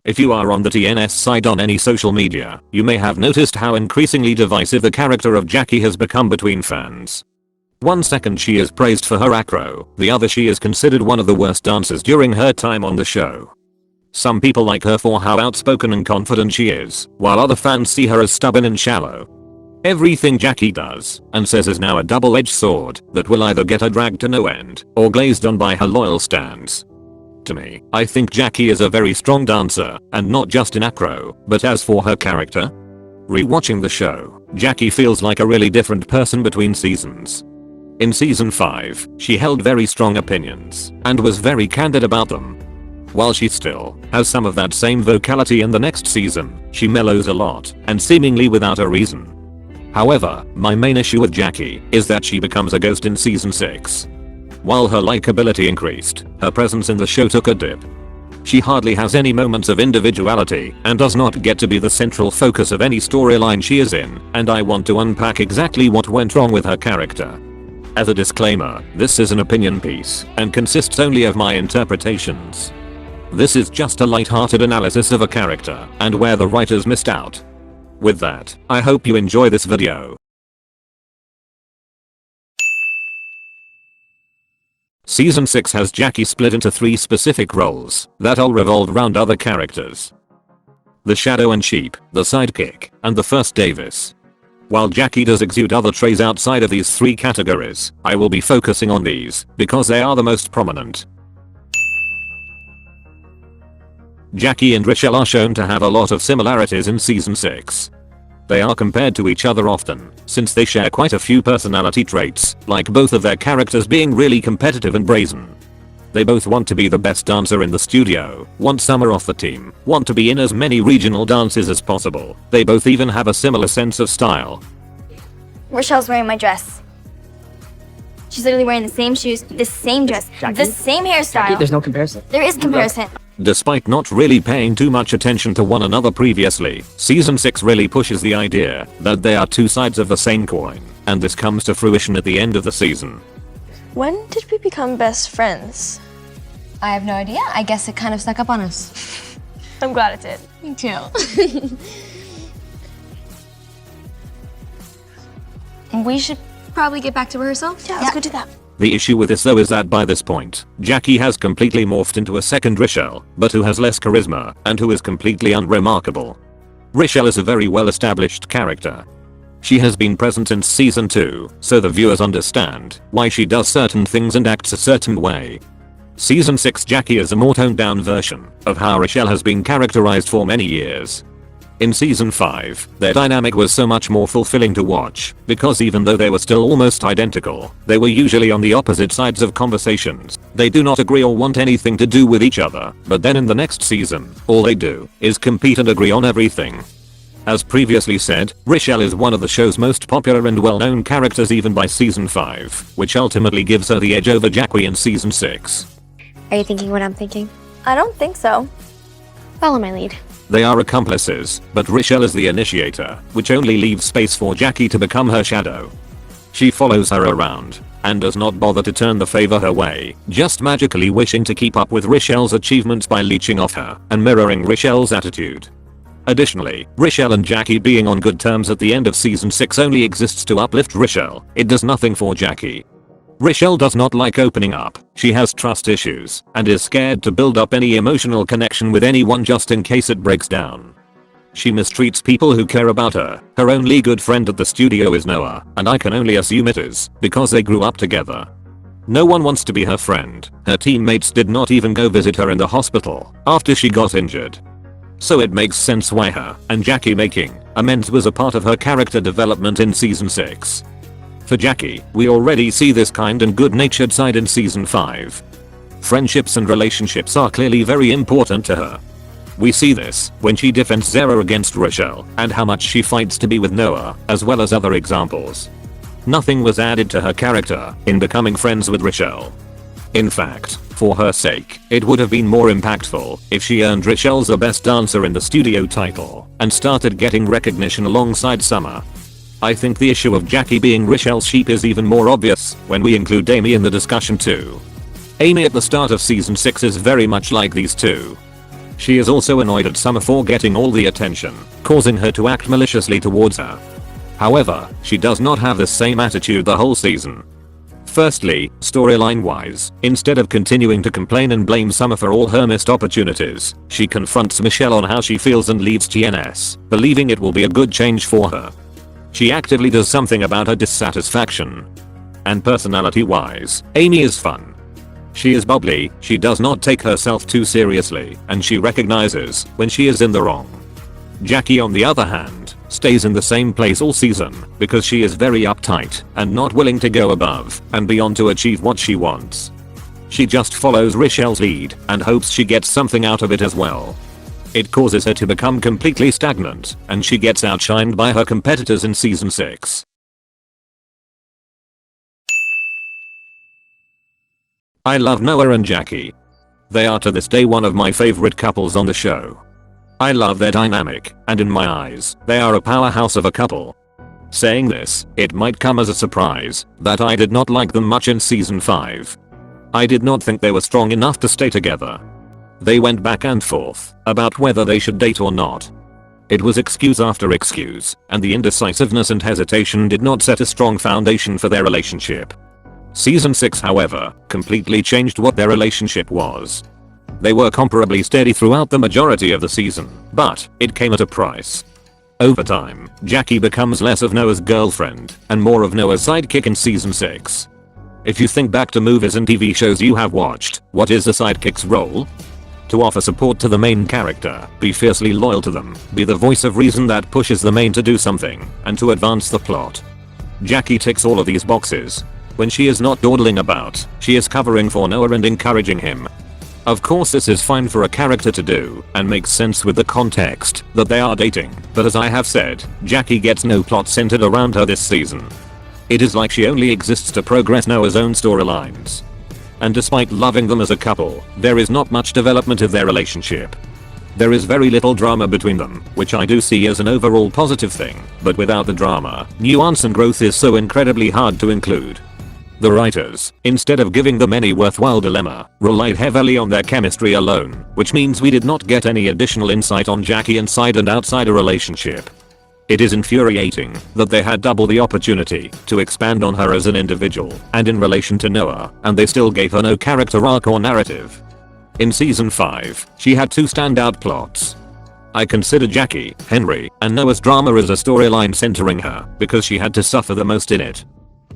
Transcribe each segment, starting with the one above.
If you are on the TNS side on any social media, you may have noticed how increasingly divisive the character of Jacquie has become between fans. One second she is praised for her acro, the other she is considered one of the worst dancers during her time on the show. Some people like her for how outspoken and confident she is, while other fans see her as stubborn and shallow. Everything Jacquie does and says is now a double-edged sword that will either get her dragged to no end or glazed on by her loyal stans. To me, I think Jacquie is a very strong dancer, and not just in acro, but as for her character? Rewatching the show, Jacquie feels like a really different person between seasons. In season 5, she held very strong opinions and was very candid about them. While she still has some of that same vocality in the next season, she mellows a lot and seemingly without a reason. However, my main issue with Jacquie is that she becomes a ghost in season 6. While her likability increased, her presence in the show took a dip. She hardly has any moments of individuality and does not get to be the central focus of any storyline she is in, and I want to unpack exactly what went wrong with her character. As a disclaimer, this is an opinion piece and consists only of my interpretations. This is just a light-hearted analysis of a character and where the writers missed out. With that, I hope you enjoy this video. Season 6 has Jacquie split into 3 specific roles that all revolve around other characters. The Shadow and Sheep, the Sidekick, and the First Davis. While Jacquie does exude other traits outside of these 3 categories, I will be focusing on these because they are the most prominent. Jacquie and Richelle are shown to have a lot of similarities in season 6. They are compared to each other often, since they share quite a few personality traits, like both of their characters being really competitive and brazen. They both want to be the best dancer in the studio, want summer off the team, want to be in as many regional dances as possible. They both even have a similar sense of style. Richelle's wearing my dress. She's literally wearing the same shoes, the same dress, Jacquie? the same hairstyle. Jacquie, there's no comparison. There is comparison. Despite not really paying too much attention to one another previously, season 6 really pushes the idea that they are 2 sides of the same coin, and this comes to fruition at the end of the season. When did we become best friends? I have no idea. I guess it kind of snuck up on us. I'm glad it did. Me too. We should probably get back to rehearsal. Yeah, let's go do that. The issue with this though is that by this point, Jacquie has completely morphed into a second Richelle, but who has less charisma and who is completely unremarkable. Richelle is a very well-established character. She has been present since season 2, so the viewers understand why she does certain things and acts a certain way. Season 6 Jacquie is a more toned down version of how Richelle has been characterized for many years. In season 5, their dynamic was so much more fulfilling to watch, because even though they were still almost identical, they were usually on the opposite sides of conversations. They do not agree or want anything to do with each other, but then in the next season, all they do is compete and agree on everything. As previously said, Richelle is one of the show's most popular and well-known characters even by season 5, which ultimately gives her the edge over Jacquie in season 6. Are you thinking what I'm thinking? I don't think so. Follow my lead. They are accomplices, but Richelle is the initiator, which only leaves space for Jacquie to become her shadow. She follows her around and does not bother to turn the favor her way, just magically wishing to keep up with Richelle's achievements by leeching off her and mirroring Richelle's attitude. Additionally, Richelle and Jacquie being on good terms at the end of season 6 only exists to uplift Richelle. It does nothing for Jacquie. Richelle does not like opening up, she has trust issues, and is scared to build up any emotional connection with anyone just in case it breaks down. She mistreats people who care about her. Her only good friend at the studio is Noah, and I can only assume it is because they grew up together. No one wants to be her friend. Her teammates did not even go visit her in the hospital after she got injured. So it makes sense why her and Jacquie making amends was a part of her character development in season 6. For Jacquie, we already see this kind and good-natured side in season 5. Friendships and relationships are clearly very important to her. We see this when she defends Zara against Richelle and how much she fights to be with Noah, as well as other examples. Nothing was added to her character in becoming friends with Richelle. In fact, for her sake, it would have been more impactful if she earned Richelle's the best dancer in the studio title and started getting recognition alongside Summer. I think the issue of Jacquie being Richelle's sheep is even more obvious when we include Amy in the discussion too. Amy at the start of season 6 is very much like these two. She is also annoyed at Summer for getting all the attention, causing her to act maliciously towards her. However, she does not have the same attitude the whole season. Firstly, storyline wise, instead of continuing to complain and blame Summer for all her missed opportunities, she confronts Michelle on how she feels and leaves GNS, believing it will be a good change for her. She actively does something about her dissatisfaction. And personality wise, Amy is fun. She is bubbly, she does not take herself too seriously, and she recognizes when she is in the wrong. Jackie on the other hand, stays in the same place all season because she is very uptight and not willing to go above and beyond to achieve what she wants. She just follows Richelle's lead and hopes she gets something out of it as well. It causes her to become completely stagnant, and she gets outshined by her competitors in season 6. I love Noah and Jackie. They are to this day one of my favorite couples on the show. I love their dynamic, and in my eyes, they are a powerhouse of a couple. Saying this, it might come as a surprise that I did not like them much in season 5. I did not think they were strong enough to stay together. They went back and forth about whether they should date or not. It was excuse after excuse, and the indecisiveness and hesitation did not set a strong foundation for their relationship. Season 6, however, completely changed what their relationship was. They were comparably steady throughout the majority of the season, but it came at a price. Over time, Jackie becomes less of Noah's girlfriend and more of Noah's sidekick in season 6. If you think back to movies and TV shows you have watched, what is the sidekick's role? To offer support to the main character, be fiercely loyal to them, be the voice of reason that pushes the main to do something, and to advance the plot. Jackie ticks all of these boxes. When she is not dawdling about, she is covering for Noah and encouraging him. Of course this is fine for a character to do, and makes sense with the context that they are dating, but as I have said, Jackie gets no plot centered around her this season. It is like she only exists to progress Noah's own storylines. And despite loving them as a couple, there is not much development of their relationship. There is very little drama between them, which I do see as an overall positive thing, but without the drama, nuance and growth is so incredibly hard to include. The writers, instead of giving them any worthwhile dilemma, relied heavily on their chemistry alone, which means we did not get any additional insight on Jackie inside and outside a relationship. It is infuriating that they had double the opportunity to expand on her as an individual and in relation to Noah, and they still gave her no character arc or narrative. In season 5, she had 2 standout plots. I consider Jackie, Henry, and Noah's drama as a storyline centering her because she had to suffer the most in it.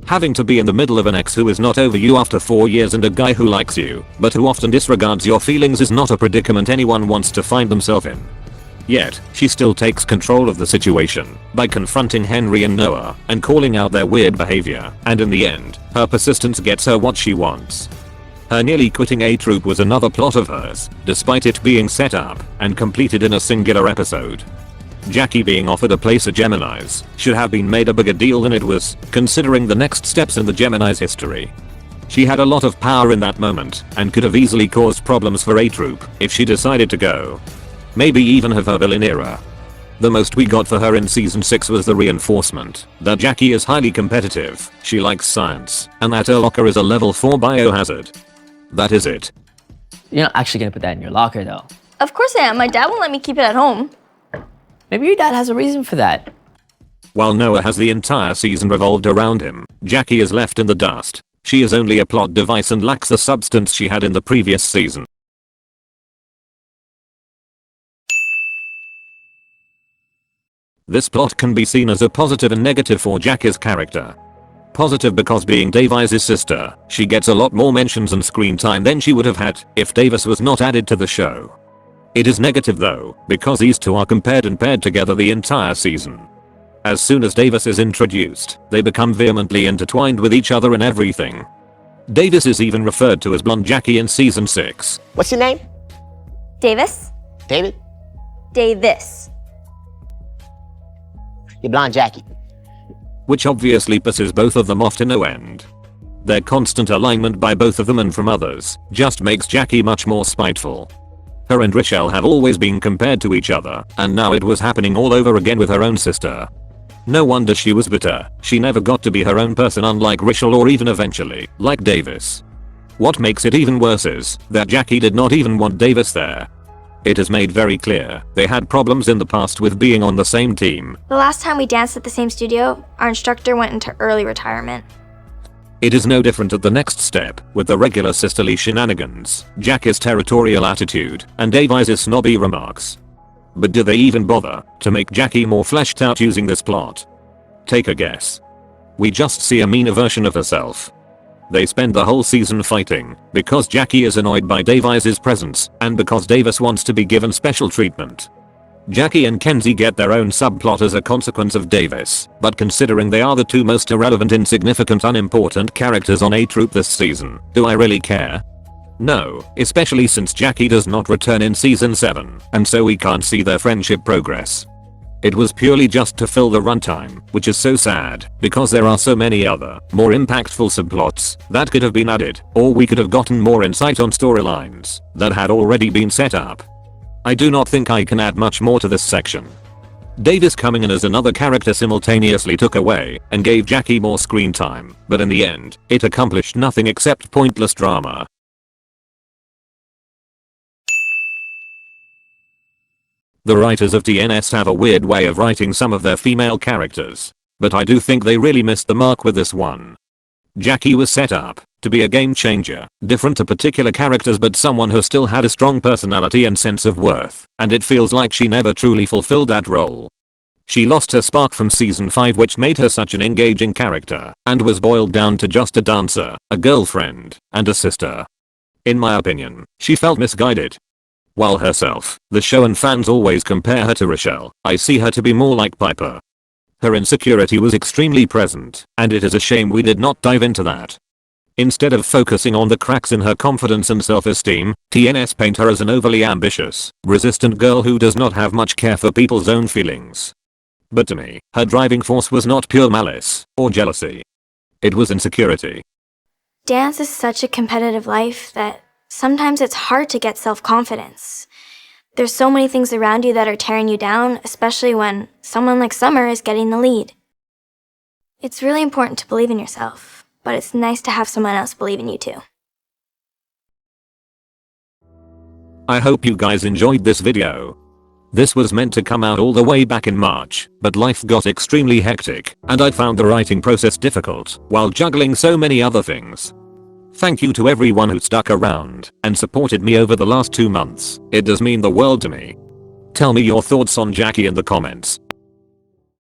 Having to be in the middle of an ex who is not over you after 4 years and a guy who likes you, but who often disregards your feelings is not a predicament anyone wants to find themselves in. Yet, she still takes control of the situation by confronting Henry and Noah and calling out their weird behavior, and in the end, her persistence gets her what she wants. Her nearly quitting A Troop was another plot of hers, despite it being set up and completed in a singular episode. Jackie being offered a place at Gemini's should have been made a bigger deal than it was, considering the next steps in the Gemini's history. She had a lot of power in that moment and could have easily caused problems for A Troop if she decided to go. Maybe even have her villain era. The most we got for her in season 6 was the reinforcement that Jackie is highly competitive, she likes science, and that her locker is a level 4 biohazard. That is it. You're not actually gonna put that in your locker though. Of course I am. My dad won't let me keep it at home. Maybe your dad has a reason for that. While Noah has the entire season revolved around him, Jackie is left in the dust. She is only a plot device and lacks the substance she had in the previous season. This plot can be seen as a positive and negative for Jackie's character. Positive because being Davis's sister, she gets a lot more mentions and screen time than she would have had if Davis was not added to the show. It is negative though, because these two are compared and paired together the entire season. As soon as Davis is introduced, they become vehemently intertwined with each other in everything. Davis is even referred to as Blonde Jackie in season 6. What's your name? Davis? David? Davis. You're Blonde Jackie. Which obviously pisses both of them off to no end. Their constant alignment by both of them and from others just makes Jackie much more spiteful. Her and Richelle have always been compared to each other, and now it was happening all over again with her own sister. No wonder she was bitter. She never got to be her own person, unlike Richelle or even eventually, like Davis. What makes it even worse is that Jackie did not even want Davis there. It is made very clear they had problems in the past with being on the same team. The last time we danced at the same studio, our instructor went into early retirement. It is no different at the next step, with the regular sisterly shenanigans, Jackie's territorial attitude, and Davies' snobby remarks. But do they even bother to make Jacquie more fleshed out using this plot? Take a guess. We just see a meaner version of herself. They spend the whole season fighting because Jacquie is annoyed by Davies' presence and because Davis wants to be given special treatment. Jacquie and Kenzie get their own subplot as a consequence of Davis, but considering they are the two most irrelevant, insignificant, unimportant characters on A Troop this season, do I really care? No, especially since Jacquie does not return in season 7, and so we can't see their friendship progress. It was purely just to fill the runtime, which is so sad, because there are so many other, more impactful subplots that could have been added, or we could have gotten more insight on storylines that had already been set up. I do not think I can add much more to this section. Davis coming in as another character simultaneously took away and gave Jacquie more screen time, but in the end, it accomplished nothing except pointless drama. The writers of TNS have a weird way of writing some of their female characters, but I do think they really missed the mark with this one. Jacquie was set up to be a game changer, different to particular characters but someone who still had a strong personality and sense of worth, and it feels like she never truly fulfilled that role. She lost her spark from season 5, which made her such an engaging character, and was boiled down to just a dancer, a girlfriend, and a sister. In my opinion, she felt misguided. While herself, the show and fans always compare her to Rochelle, I see her to be more like Piper. Her insecurity was extremely present, and it is a shame we did not dive into that. Instead of focusing on the cracks in her confidence and self-esteem, TNS paint her as an overly ambitious, resistant girl who does not have much care for people's own feelings. But to me, her driving force was not pure malice or jealousy. It was insecurity. Dance is such a competitive life that sometimes it's hard to get self-confidence. There's so many things around you that are tearing you down, especially when someone like Summer is getting the lead. It's really important to believe in yourself, but it's nice to have someone else believe in you too. I hope you guys enjoyed this video. This was meant to come out all the way back in March, but life got extremely hectic, and I found the writing process difficult while juggling so many other things. Thank you to everyone who stuck around and supported me over the last 2 months. It does mean the world to me. Tell me your thoughts on Jacquie in the comments.